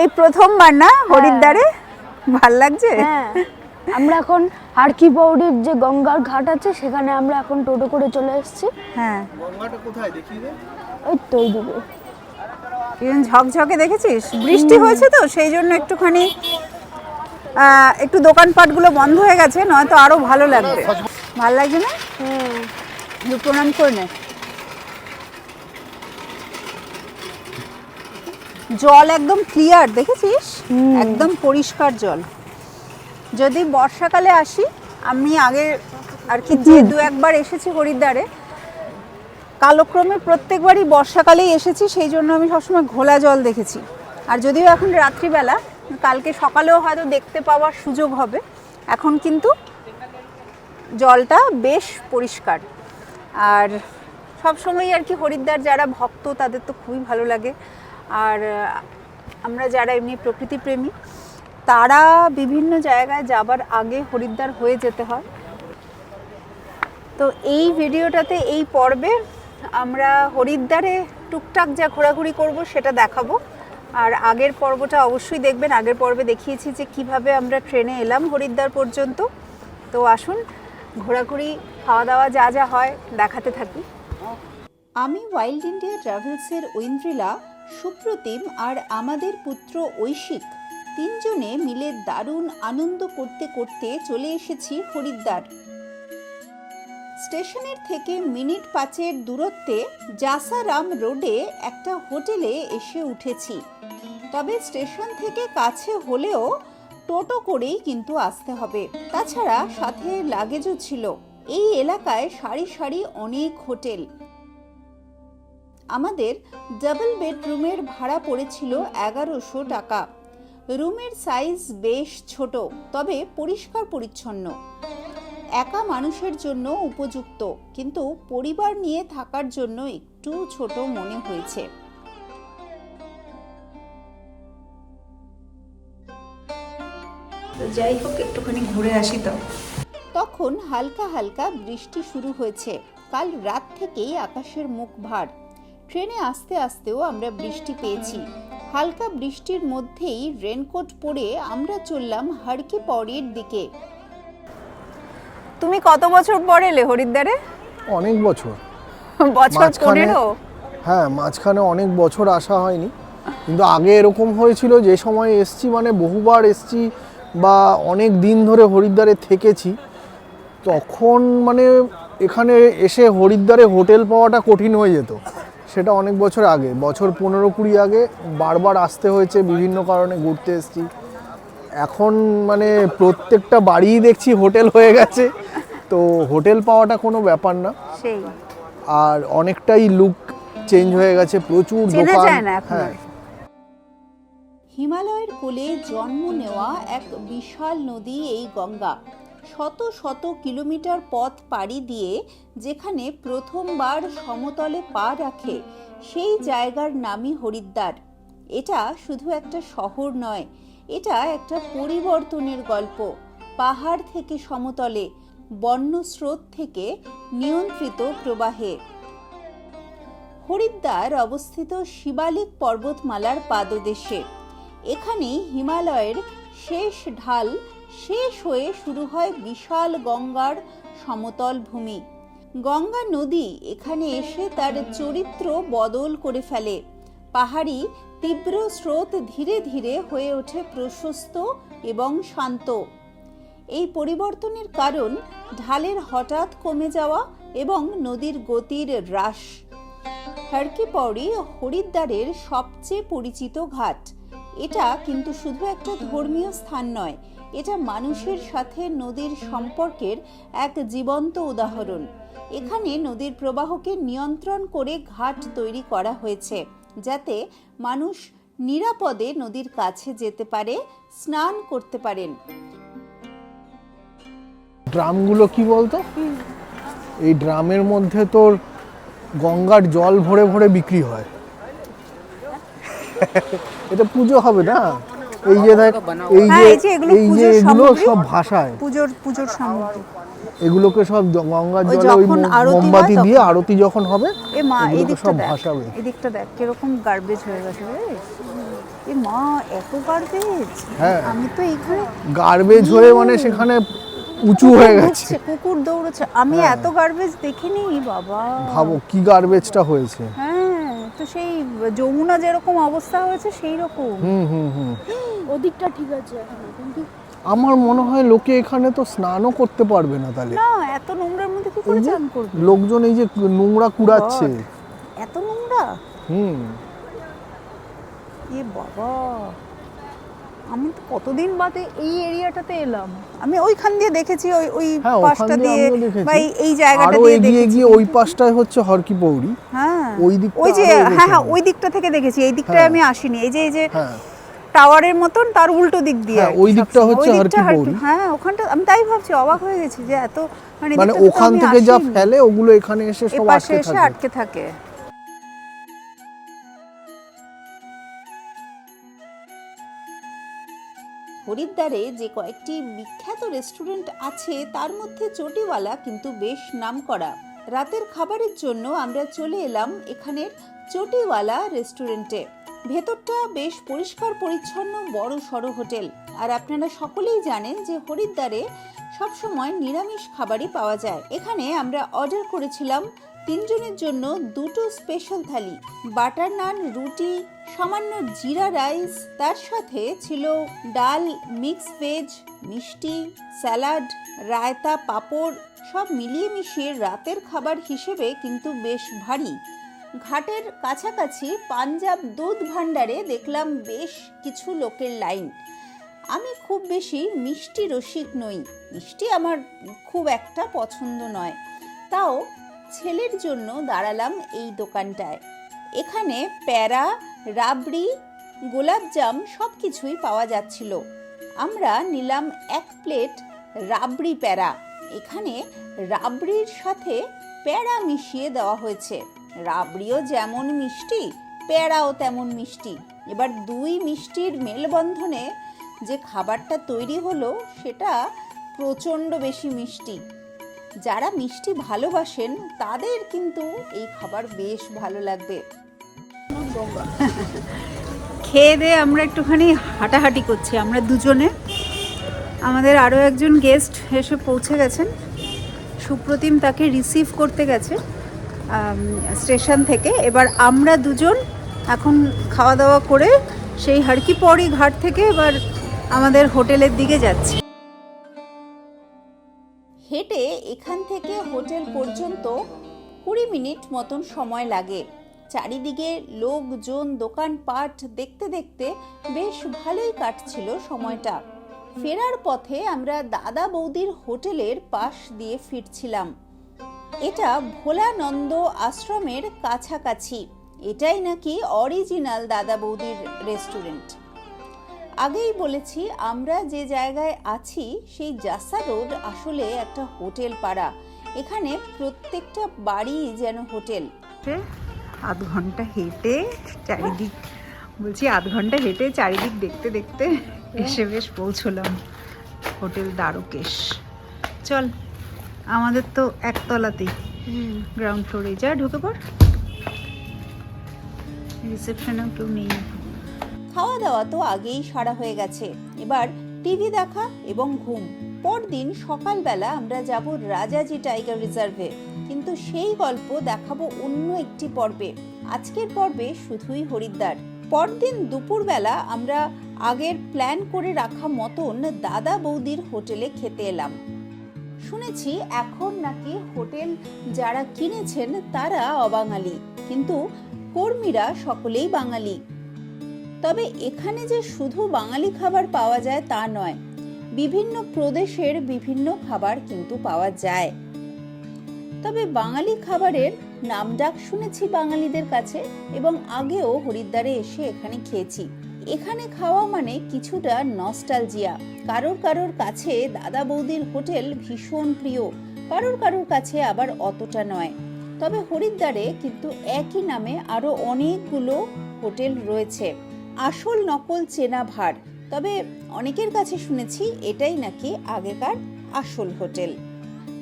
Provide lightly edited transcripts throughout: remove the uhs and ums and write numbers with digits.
এই প্রথমবার না হরিদ্বারে? ভাল লাগছে? হ্যাঁ, আমরা এখন হারকি পৌড়ির যে গঙ্গার ঘাট আছে সেখানে আমরা এখন টোটো করে চলে এসেছি। হ্যাঁ, গঙ্গাটা কোথায় দেখিয়ে দে। ওই তো ওইদিকে। কিরণ ঝকঝকে দেখেছিস? বৃষ্টি হয়েছে তো সেই জন্য একটুখানি একটু দোকানপাটগুলো বন্ধ হয়ে গেছে, নয়তো আরো ভালো লাগবে। ভাল লাগছে না? একটু প্রণাম করে নে। জল একদম ক্লিয়ার, দেখেছিস? একদম পরিষ্কার জল। যদি বর্ষাকালে আসি, আমি আগে আর কি যে দু একবার এসেছি হরিদ্বারে, কালক্রমে প্রত্যেকবারই বর্ষাকালেই এসেছি, সেই জন্য আমি সবসময় ঘোলা জল দেখেছি। আর যদিও এখন রাত্রিবেলা, কালকে সকালেও হয়তো দেখতে পাওয়ার সুযোগ হবে, এখন কিন্তু জলটা বেশ পরিষ্কার। আর সবসময় আর কি হরিদ্বার যারা ভক্ত তাদের তো খুবই ভালো লাগে। আর আমরা যারা এমনি প্রকৃতিপ্রেমী তারা বিভিন্ন জায়গায় যাবার আগে হরিদ্বার হয়ে যেতে হয়। তো এই ভিডিওটাতে, এই পর্বে আমরা হরিদ্বারে টুকটাক যা ঘোরাঘুরি করব সেটা দেখাবো। আর আগের পর্বটা অবশ্যই দেখবেন। আগের পর্বে দেখিয়েছি যে কিভাবে আমরা ট্রেনে এলাম হরিদ্বার পর্যন্ত। তো আসুন ঘোরাঘুরি, খাওয়া দাওয়া যা যা হয় দেখাতে থাকি। আমি ওয়াইল্ড ইন্ডিয়া ট্রাভেলসের ঐন্দ্রিলা, সুপ্রতিম আর আমাদের পুত্র ঐশিক তিনজনে মিলে দারুণ আনন্দ করতে করতে চলে এসেছি হরিদ্বার। স্টেশনের থেকে মিনিট 5-এর দূরত্বে জাসারাম রোডে একটা হোটেলে এসে উঠেছি। তবে স্টেশন থেকে কাছে হলেও টোটো করেই কিন্তু আসতে হবে, তাছাড়া সাথে লাগেজও ছিল। এই এলাকায় সারি সারি অনেক হোটেল। আমাদের ডাবল বেডরুমের ভাড়া পড়েছিল 1100 টাকা। রুমের সাইজ বেশ ছোট, তবে পরিষ্কার পরিচ্ছন্ন। একা মানুষের জন্য উপযুক্ত, কিন্তু পরিবার নিয়ে থাকার জন্য একটু ছোট মনে হয়েছে। যাই হোক, একটুখানি ঘুরে আসি তো। তখন হালকা হালকা বৃষ্টি শুরু হয়েছে। কাল রাত থেকেই আকাশের মুখ ভার। ট্রেনে আসতে আসতেও আমরা বৃষ্টি পেয়েছি। হালকা বৃষ্টির মধ্যেই রেনকোট পরে আমরা চললাম হারকি পৌড়ির দিকে। তুমি কত বছর পরে এলে হরিদ্বারে? অনেক বছর। বছর 15? হ্যাঁ, মাঝখানে অনেক বছর আসা হয়নি, কিন্তু আগে এরকম হয়েছিল যে সময় এসছি, মানে বহুবার এসছি বা অনেক দিন ধরে হরিদ্বারে থেকেছি, তখন মানে এখানে এসে হরিদ্বারে হোটেল পাওয়াটা কঠিন হয়ে যেত। সেটা অনেক বছর আগে, বছর 15-20 আগে বারবার আসতে হয়েছে, বিভিন্ন কারণে ঘুরতে এসেছি। এখন মানে প্রত্যেকটা বাড়িই দেখছি হোটেল হয়ে গেছে, তো হোটেল পাওয়াটা কোনো ব্যাপার না। সেই আর অনেকটাই লুক চেঞ্জ হয়ে গেছে, প্রচুর দোকান। হ্যাঁ, হিমালয়ের কোলে জন্ম নেওয়া এক বিশাল নদী এই গঙ্গা। শত শত কিলোমিটার পথ পাড়ি দিয়ে যেখানে প্রথমবার সমতলে পা রাখে, সেই জায়গার নামই হরিদ্বার। এটা শুধু একটা শহর নয়, এটা একটা পরিবর্তনের গল্প। পাহাড় থেকে সমতলে, বন্য স্রোত থেকে নিয়ন্ত্রিত প্রবাহে। হরিদ্বার অবস্থিত শিবালিক পর্বতমালার পাদদেশে। এখানেই হিমালয়ের শেষ ঢাল শেষ হয়ে শুরু হয় বিশাল গঙ্গার সমতল ভূমি। গঙ্গা নদী এখানে এসে তার চরিত্র বদল করে ফেলে। পাহাড়ি তীব্র স্রোত ধীরে ধীরে হয়ে ওঠে প্রশস্ত এবং শান্ত। এই পরিবর্তনের কারণ ঢালের হঠাৎ কমে যাওয়া এবং নদীর গতির হ্রাস। হারকি পৌড়ি হরিদ্বারের সবচেয়ে পরিচিত ঘাট। এটা কিন্তু শুধু একটা ধর্মীয় স্থান নয়, এটা মানুষের সাথে নদীর সম্পর্কের এক জীবন্ত উদাহরণ। এখানে নদীর প্রবাহকে নিয়ন্ত্রণ করে ঘাট তৈরি করা হয়েছে, যাতে মানুষ নিরাপদে নদীর কাছে যেতে পারে, স্নান করতে পারেন। ড্রামগুলো কি বলতো, এই ড্রামের মধ্যে তোর গঙ্গার জল ভরে ভরে বিক্রি হয়। এটা পুজো হবে না? এই যে দেখ, এই যে এগুলো সব ভাষায় পুজোর সামগ্রী। এগুলোকে সব গঙ্গার জলে ওই মোমবাতি দিয়ে আরতি যখন হবে, এ মা, এই এগুলোকে দিকটা সব দেখ, ভাসাবে। এই দিকটা দেখ কিরকম গার্বেজ হয়ে গেছে রে। এ মা, এত গার্বেজ! হ্যাঁ। আমি তো এইখানে গার্বেজ হয়ে মানে সেখানে উঁচু হয়ে গেছে। কুকুর দৌড়চ্ছে, আমি এত গার্বেজ দেখিনি বাবা। ভাবো কি গার্বেজটা হয়েছে। হ্যাঁ, তো সেই যমুনা যেরকম অবস্থা হয়েছে সেই রকম। হুম। ওদিকটা ঠিক আছে এখন, কিন্তু আমার মনে হয় লোকে এখানে তো স্নানও করতে পারবে না তাহলে। না, এত নোংরার মধ্যে কি করে চান করবে? লোকজন এই যে নোংরা কুড়াচ্ছে। এত নোংরা! হুম। এ বাবা, আমি তো কতদিন বাদে এই এরিয়াটাতে এলাম। আমি ওইখান দিয়ে দেখেছি, ওই ওই হ্যাঁ, ওখান পাশটা দিয়ে দিয়ে, আমিও দেখেছি। বা এই জায়গাটা আরো দিয়ে এগিয়ে দেখেছি। গিয়ে ওই পাশটায় হচ্ছে হরকি পৌড়ি। হ্যাঁ, ওই দিকটা ওই যে, আরো হ্যাঁ এগোতে হবে। ওই দিকটা থেকে দেখেছি, এই দিকটায় হ্যাঁ। আমি আসিনি। এই যে হ্যাঁ টাওয়ারের মতন তার উল্টো দিক দিয়ে হ্যাঁ, আর কি ওই দিকটা সবসময়। হচ্ছে ওই হরকি পৌড়ি। হ্যাঁ, ওখানটা আমি তাই ভাবছি, অবাক হয়ে গেছি যে এত মানে এদিকটাতে তো ওখান আমি থেকে যা আসিনি। ফেলে ওগুলো এখানে এসে এ সব পাশে আটকে এসে থাকে। আটকে থাকে। হরিদ্বারে যে কয়েকটি বিখ্যাত রেস্টুরেন্ট আছে তার মধ্যে চটিওয়ালা কিন্তু বেশ নামকরা। রাতের খাবারের জন্য আমরা চলে এলাম এখানের চটিওয়ালা রেস্টুরেন্টে। ভেতরটা বেশ পরিষ্কার পরিচ্ছন্ন, বড় সড়ো হোটেল। আর আপনারা সকলেই জানেন যে হরিদ্বারে সবসময় নিরামিষ খাবারই পাওয়া যায়। এখানে আমরা অর্ডার করেছিলাম 3 জনের জন্য 2টো স্পেশাল থালি, বাটার নান, রুটি, সামান্য জিরা রাইস, তার সাথে ছিল ডাল, মিক্স ভেজ, মিষ্টি, স্যালাড, রায়তা, পাঁপড়। সব মিলিয়ে মিশিয়ে রাতের খাবার হিসেবে কিন্তু বেশ ভারী। ঘাটের কাছাকাছি পাঞ্জাব দুধ ভান্ডারে দেখলাম বেশ কিছু লোকের লাইন। আমি খুব বেশি মিষ্টি রসিক নই, মিষ্টি আমার খুব একটা পছন্দ নয়, তাও ছেলের জন্য দাঁড়ালাম এই দোকানটায়। এখানে প্যারা, রাবড়ি, গোলাপজাম সব কিছুই পাওয়া যাচ্ছিল। আমরা নিলাম 1 প্লেট রাবড়ি প্যারা। এখানে রাবড়ির সাথে প্যারা মিশিয়ে দেওয়া হয়েছে। রাবড়িও যেমন মিষ্টি, প্যারাও তেমন মিষ্টি। এবার 2 মিষ্টির মেলবন্ধনে যে খাবারটা তৈরি হলো সেটা প্রচণ্ড বেশি মিষ্টি। যারা মিষ্টি ভালোবাসেন তাদের কিন্তু এই খাবার বেশ ভালো লাগবে। খেয়ে দিয়ে আমরা একটুখানি হাঁটাহাঁটি করছি আমরা দুজনে। আমাদের আরও একজন গেস্ট এসে পৌঁছে গেছেন। সুপ্রতিম তাকে রিসিভ করতে গেছে স্টেশন থেকে। এবার আমরা দুজন এখন খাওয়া দাওয়া করে সেই হরকি পৌড়ি ঘাট থেকে এবার আমাদের হোটেলের দিকে যাচ্ছি। হেঁটে এখান থেকে হোটেল পর্যন্ত 20 মিনিট মতন সময় লাগে। চারিদিকে লোকজন, দোকানপাট দেখতে দেখতে বেশ ভালোই কাটছিল সময়টা। ফেরার পথে আমরা দাদা বৌদির হোটেলের পাশ দিয়ে ফিরছিলাম। এটা ভোলানন্দ আশ্রমের কাছাকাছি। এটাই নাকি অরিজিনাল দাদা বৌদির রেস্টুরেন্ট। আগেই বলেছি, আমরা যে জায়গায় আছি সেই জাসা রোড আসলে একটা হোটেল পাড়া। এখানে প্রত্যেকটা বাড়ি যেন হোটেল। আধ ঘন্টা হেঁটে চারিদিক, আধ ঘন্টা হেঁটে চারিদিক দেখতে দেখতে এসে বেশ পৌঁছলাম হোটেল দ্বারকেশ। চল, আমাদের তো একতলাতেই, গ্রাউন্ড ফ্লোরে যা, ঢুকে পড়। রিসেপশনেও কেউ নেই। খাওয়া দাওয়া তো আগেই সারা হয়ে গেছে, এবার টিভি দেখা এবং ঘুম। পরদিন সকালবেলা আমরা যাব রাজাজি টাইগার রিজার্ভে, কিন্তু সেই গল্প দেখাবো অন্য একটি পর্বে। আজকের পর্বে শুধুই হরিদ্বার। পরদিন দুপুরবেলা আমরা আগের প্ল্যান করে রাখা মতন দাদা বৌদির হোটেলে খেতে এলাম। শুনেছি এখন নাকি হোটেল যারা কিনেছেন তারা অবাঙালি, কিন্তু কর্মীরা সকলেই বাঙালি। তবে এখানে যে শুধু বাঙালি খাবার পাওয়া যায় তা নয়, বিভিন্ন প্রদেশের বিভিন্ন খাবার কিন্তু পাওয়া যায়। তবে বাঙালি খাবারের নামডাক শুনেছি বাঙালিদের কাছে, এবং আগেও হরিদ্বারে এসে এখানে খেয়েছি। এখানে খাওয়া মানে কিছুটা নস্টালজিয়া। কারোর কারোর কাছে দাদা বৌদির হোটেল ভীষণ প্রিয়, কারোর কারোর কাছে আবার অতটা নয়। তবে হরিদ্বারে কিন্তু একই নামে আরো অনেকগুলো হোটেল রয়েছে। আসল নকল চেনা ভার, তবে অনেকের কাছে শুনেছি এটাই নাকি আগেকার আসল হোটেল।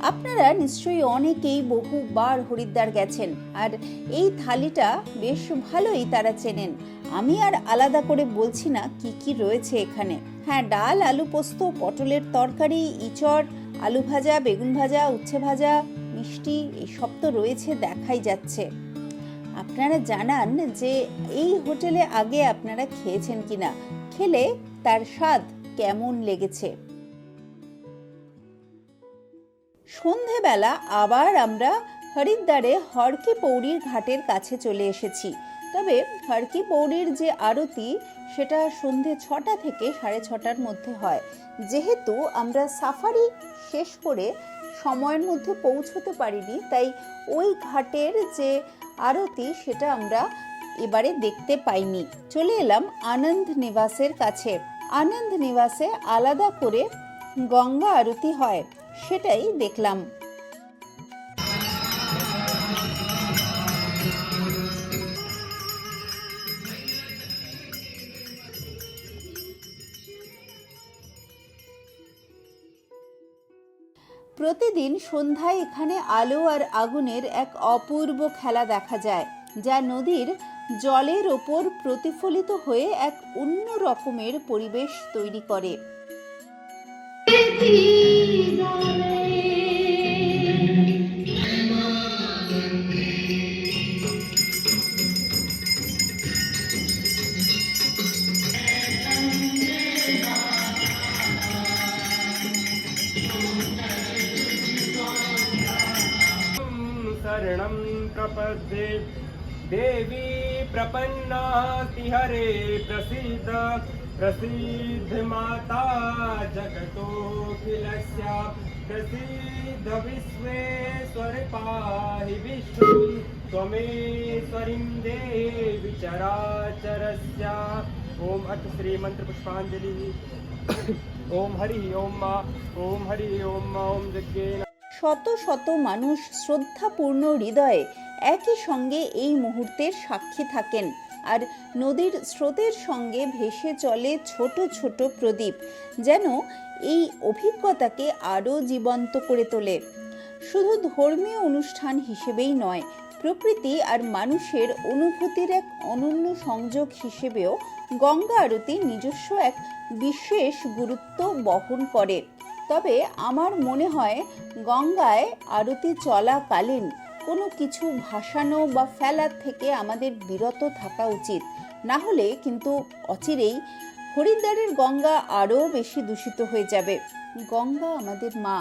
আপনারা নিশ্চয়ই অনেকেই বহুবার হরিদ্বার গেছেন, আর এই থালিটা বেশ ভালোই তারা চেনেন। আমি আর আলাদা করে বলছি না কি কি রয়েছে এখানে। হ্যাঁ, ডাল, আলু পোস্ত, পটলের তরকারি, ইঁচড়, আলু ভাজা, বেগুন ভাজা, উচ্ছে ভাজা, মিষ্টি, এইসব তো রয়েছে, দেখাই যাচ্ছে। আপনারা জানান যে এই হোটেলে আগে আপনারা খেয়েছেন কিনা, খেলে তার স্বাদ কেমন লেগেছে। সন্ধেবেলা আবার আমরা হরিদ্বারে হর কি পৌড়ির ঘাটের কাছে চলে এসেছি। তবে হর কি পৌড়ির যে আরতি সেটা সন্ধে 6টা থেকে 6:30টার মধ্যে হয়। যেহেতু আমরা সাফারি শেষ করে সময়ের মধ্যে পৌঁছতে পারিনি, তাই ওই ঘাটের যে আরতি সেটা আমরা এবারে দেখতে পাইনি। চলে এলাম আনন্দ নিবাসের কাছে। আনন্দ নিবাসে আলাদা করে গঙ্গা আরতি হয়, সেটাই দেখলাম। প্রতিদিন সন্ধ্যায় এখানে আলো আর আগুনের এক অপূর্ব খেলা দেখা যায়, যা নদীর জলের ওপর প্রতিফলিত হয়ে এক অন্য রকমের পরিবেশ তৈরি করে। शरणं प्रपद्ये देवी प्रपन्नाति हरे प्रसीद प्रसीद माता जगतोऽखिलस्य प्रसीद विश्वेश्वर पाहि विष्णुं त्वमेश्वरीं देवी चराचरस्य। ओम अथ श्री मंत्र पुष्पांजलि। ओम हरि ओम मा ओम हरि ओम मा ओम यज्ञेन। শত শত মানুষ শ্রদ্ধাপূর্ণ হৃদয়ে একই সঙ্গে এই মুহূর্তের সাক্ষী থাকেন, আর নদীর স্রোতের সঙ্গে ভেসে চলে ছোট ছোট প্রদীপ, যেন এই অভিজ্ঞতাকে আরও জীবন্ত করে তোলে। শুধু ধর্মীয় অনুষ্ঠান হিসেবেই নয়, প্রকৃতি আর মানুষের অনুভূতির এক অনন্য সংযোগ হিসেবেও গঙ্গা আরতি নিজস্ব এক বিশেষ গুরুত্ব বহন করে। তবে আমার মনে হয় গঙ্গায় আরতি চলাকালীন কোনো কিছু ভাসানো বা ফেলার থেকে আমাদের বিরত থাকা উচিত, না হলে কিন্তু অচিরেই হরিদ্বারের গঙ্গা আরও বেশি দূষিত হয়ে যাবে। গঙ্গা আমাদের মা,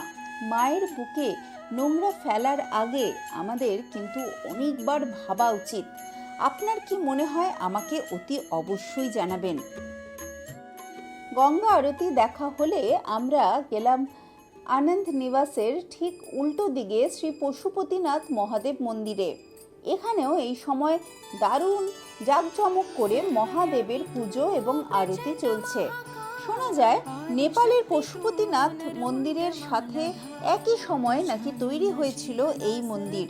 মায়ের বুকে নোংরা ফেলার আগে আমাদের কিন্তু অনেকবার ভাবা উচিত। আপনার কি মনে হয় আমাকে অতি অবশ্যই জানাবেন। গঙ্গা আরতি দেখা হলে আমরা গেলাম আনন্দ নিবাসের ঠিক উল্টো দিকে শ্রী পশুপতিনাথ মহাদেব মন্দিরে। এখানেও এই সময় দারুণ জাঁকজমক করে মহাদেবের পুজো এবং আরতি চলছে। শোনা যায় নেপালের পশুপতিনাথ মন্দিরের সাথে একই সময়ে নাকি তৈরি হয়েছিল এই মন্দির।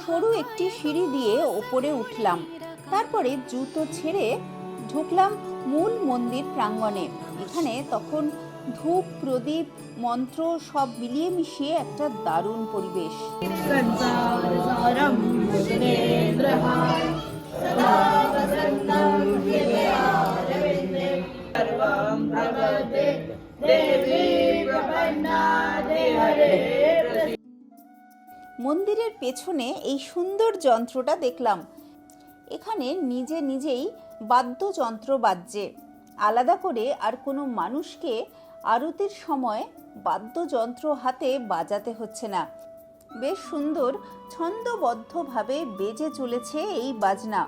সরু একটি সিঁড়ি দিয়ে ওপরে উঠলাম, তারপরে জুতো ছেড়ে ঢুকলাম মূল মন্দির প্রাঙ্গণে। এখানে তখন ধূপ, প্রদীপ, মন্ত্র সব মিলিয়ে মিশিয়ে একটা দারুণ পরিবেশ। মন্দিরের পেছনে এই সুন্দর যন্ত্রটা দেখলাম। এখানে নিজে নিজেই বাদ্যযন্ত্র বাজছে, আলাদা করে আর কোনো মানুষকে আরতির সময় বাদ্যযন্ত্র হাতে বাজাতে হচ্ছে না। বেশ সুন্দর ছন্দবদ্ধভাবে বেজে চলেছে এই বাজনা।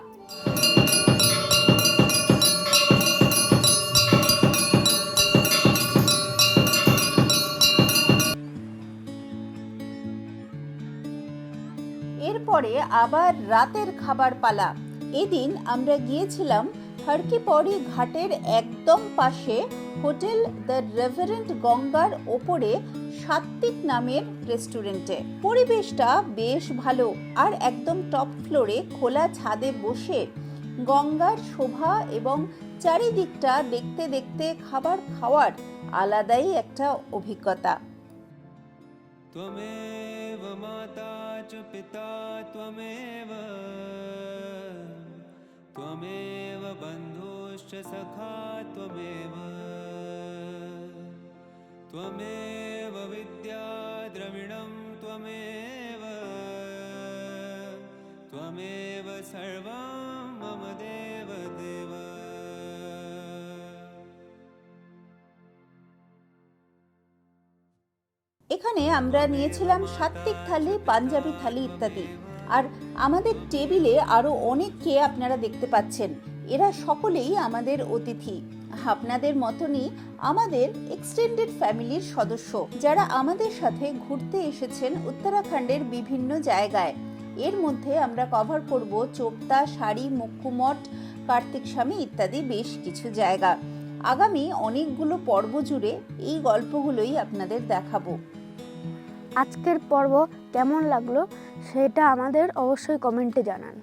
এরপরে আবার রাতের খাবার পালা। এদিন আমরা গিয়েছিলাম হর কি পৌড়ি ঘাটের একদম পাশে হোটেল দ্য রেভারেন্ট গঙ্গার ওপরে সাত্বিক নামের রেস্টুরেন্টে। পরিবেশটা বেশ ভালো, আর একদম টপ ফ্লোরে খোলা ছাদে বসে গঙ্গার শোভা এবং চারিদিকটা দেখতে দেখতে খাবার খাওয়ার আলাদাই একটা অভিজ্ঞতা। त्वमेव माता च पिता त्वमेव सखा त्वमेव त्वमेव विद्या द्रविणं त्वमेव त्वमेव सर्वं मम देव देव। এখানে আমরা নিয়েছিলাম সাত্ত্বিক থালি, পাঞ্জাবি থালি ইত্যাদি। আর আমাদের টেবিলে আরো অনেককে আপনারা দেখতে পাচ্ছেন, এরা সকলেই আমাদের অতিথি। আপনাদের মতনই আমাদের এক্সটেন্ডেড ফ্যামিলির সদস্য, যারা আমাদের সাথে ঘুরতে এসেছেন উত্তরাখণ্ডের বিভিন্ন জায়গায়। এর মধ্যে আমরা কভার করব চোপতা, সারি, মুক্কুমঠ, কার্তিক স্বামী ইত্যাদি বেশ কিছু জায়গা। আগামী অনেকগুলো পর্ব জুড়ে এই গল্পগুলোই আপনাদের দেখাবো। আজকের পর্ব কেমন লাগলো সেটা আমাদের অবশ্যই কমেন্টে জানান।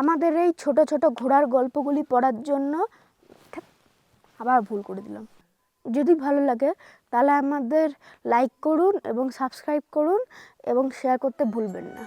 আমাদের এই ছোট ছোট ঘোড়ার গল্পগুলি পড়ার জন্য আবার ভুল করে দিলাম। যদি ভালো লাগে তাহলে আমাদের লাইক করুন এবং সাবস্ক্রাইব করুন এবং শেয়ার করতে ভুলবেন না।